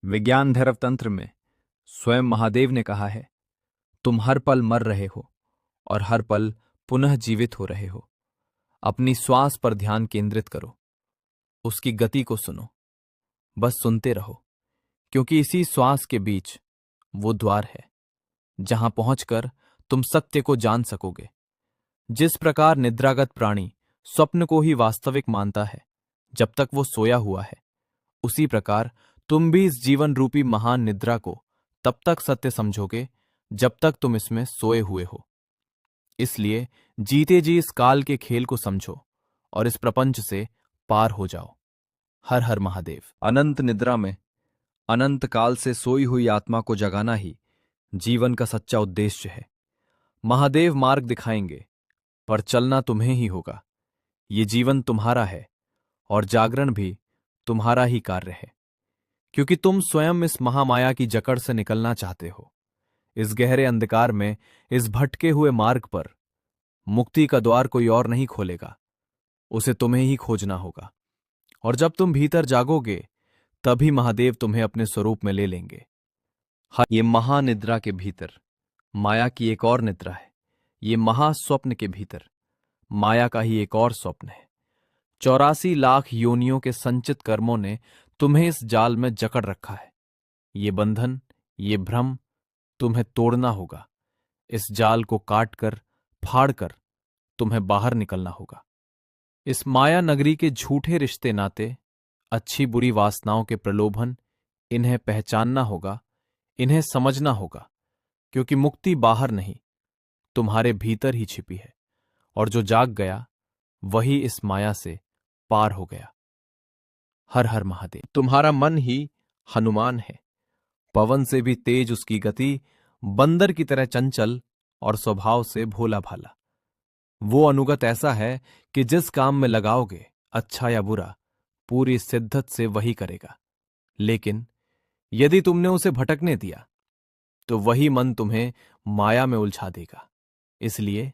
विज्ञान धैर्य तंत्र में स्वयं महादेव ने कहा है, तुम हर पल मर रहे हो और हर पल पुनः जीवित हो रहे हो। अपनी श्वास पर ध्यान केंद्रित करो, उसकी गति को सुनो, बस सुनते रहो, क्योंकि इसी श्वास के बीच वो द्वार है जहां पहुंचकर तुम सत्य को जान सकोगे। जिस प्रकार निद्रागत प्राणी स्वप्न को ही वास्तविक मानता है जब तक वो सोया हुआ है, उसी प्रकार तुम भी इस जीवन रूपी महान निद्रा को तब तक सत्य समझोगे जब तक तुम इसमें सोए हुए हो। इसलिए जीते जी इस काल के खेल को समझो और इस प्रपंच से पार हो जाओ। हर हर महादेव। अनंत निद्रा में अनंत काल से सोई हुई आत्मा को जगाना ही जीवन का सच्चा उद्देश्य है। महादेव मार्ग दिखाएंगे, पर चलना तुम्हें ही होगा। ये जीवन तुम्हारा है और जागरण भी तुम्हारा ही कार्य है, क्योंकि तुम स्वयं इस महामाया की जकड़ से निकलना चाहते हो। इस गहरे अंधकार में, इस भटके हुए मार्ग पर मुक्ति का द्वार कोई और नहीं खोलेगा, उसे तुम्हें ही खोजना होगा। और जब तुम भीतर जागोगे, तभी महादेव तुम्हें अपने स्वरूप में ले लेंगे। ये महानिद्रा के भीतर माया की एक और निद्रा है। ये महास्वप्न के भीतर माया का ही एक और स्वप्न है। 84 लाख योनियों के संचित कर्मों ने तुम्हें इस जाल में जकड़ रखा है। ये बंधन, ये भ्रम तुम्हें तोड़ना होगा। इस जाल को काटकर, फाड़कर तुम्हें बाहर निकलना होगा। इस माया नगरी के झूठे रिश्ते नाते, अच्छी बुरी वासनाओं के प्रलोभन, इन्हें पहचानना होगा, इन्हें समझना होगा, क्योंकि मुक्ति बाहर नहीं, तुम्हारे भीतर ही छिपी है। और जो जाग गया वही इस माया से पार हो गया। हर हर महादेव। तुम्हारा मन ही हनुमान है। पवन से भी तेज उसकी गति, बंदर की तरह चंचल और स्वभाव से भोला भाला। वो अनुगत ऐसा है कि जिस काम में लगाओगे, अच्छा या बुरा, पूरी शिद्दत से वही करेगा। लेकिन यदि तुमने उसे भटकने दिया, तो वही मन तुम्हें माया में उलझा देगा। इसलिए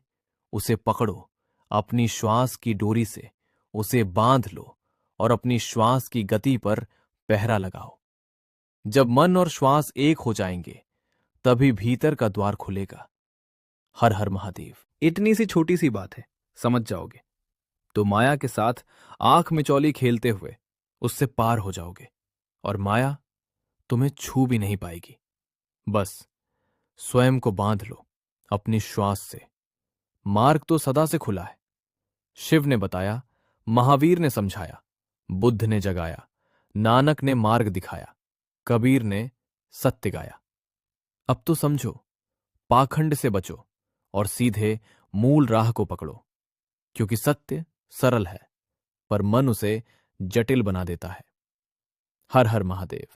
उसे पकड़ो, अपनी श्वास की डोरी से उसे बांध लो और अपनी श्वास की गति पर पहरा लगाओ। जब मन और श्वास एक हो जाएंगे, तभी भीतर का द्वार खुलेगा। हर हर महादेव। इतनी सी छोटी सी बात है, समझ जाओगे तो माया के साथ आंख मिचौली खेलते हुए उससे पार हो जाओगे और माया तुम्हें छू भी नहीं पाएगी। बस स्वयं को बांध लो अपनी श्वास से। मार्ग तो सदा से खुला है। शिव ने बताया, महावीर ने समझाया, बुद्ध ने जगाया, नानक ने मार्ग दिखाया, कबीर ने सत्य गाया। अब तो समझो, पाखंड से बचो और सीधे मूल राह को पकड़ो, क्योंकि सत्य सरल है, पर मन उसे जटिल बना देता है। हर हर महादेव।